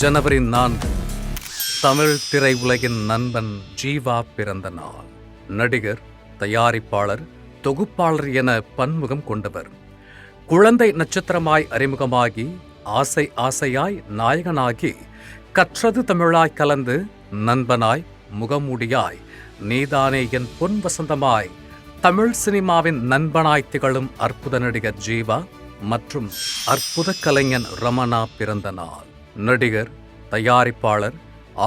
ஜனவரி 4 தமிழ் திரையுலகின் நண்பன் ஜீவா பிறந்த நாள். நடிகர், தயாரிப்பாளர், தொகுப்பாளர் என பன்முகம் கொண்டவர். குழந்தை நட்சத்திரமாய் அறிமுகமாகி ஆசை ஆசையாய் நாயகனாகி கற்றது தமிழாய் கலந்து நண்பனாய் முகமூடியாய் நீதானே என் பொன் வசந்தமாய் தமிழ் சினிமாவின் நண்பனாய் திகழும் அற்புத நடிகர் ஜீவா மற்றும் அற்புத கலைஞன் ரமணா பிறந்த நாள். நடிகர், தயாரிப்பாளர்,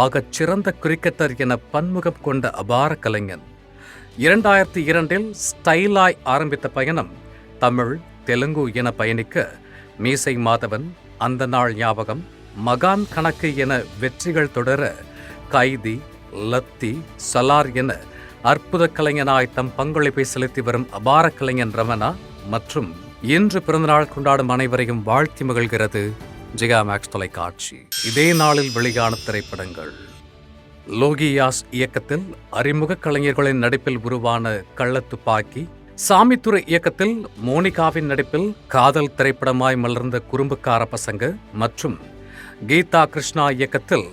ஆகச் சிறந்த கிரிக்கெட்டர் என பன்முகம் கொண்ட அபார கலைஞன். 2002 ஸ்டைலாய் ஆரம்பித்த பயணம் தமிழ், தெலுங்கு என பயணிக்க மீசை மாதவன், அந்த நாள் ஞாபகம், மகான் கணக்கு என வெற்றிகள் தொடர கைதி, லத்தி, சலார் என அற்புத கலைஞனாய் தம் பங்களிப்பை செலுத்தி வரும் அபார கலைஞன் ரமணா மற்றும் இன்று பிறந்தநாள் கொண்டாடும் அனைவரையும் வாழ்த்தி மகிழ்கிறது ஜிகா மேக்ஸ் தொலைக்காட்சி. இதே நாளில் வெளியான திரைப்படங்கள்: லோகியாஸ் இயக்கத்தில் அறிமுக கலைஞர்களின் நடிப்பில் உருவான கள்ளத்துப்பாக்கி, சாமித்துறை இயக்கத்தில் மோனிகாவின் நடிப்பில் காதல் திரைப்படமாய் மலர்ந்த குறும்புக்கார பசங்க மற்றும் கீதா கிருஷ்ணா இயக்கத்தில்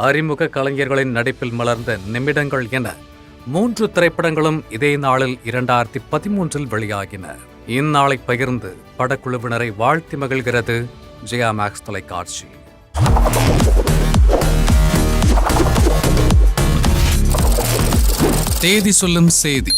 அறிமுக கலைஞர்களின் நடிப்பில் மலர்ந்த நிமிடங்கள் என 3 திரைப்படங்களும் இதே நாளில் 2013 வெளியாகின. இந்நாளை பகிர்ந்து படக்குழுவினரை வாழ்த்தி மகிழ்கிறது ஜிகா மேக்ஸ் தொலைக்காட்சி. தேதி சொல்லும் செய்தி.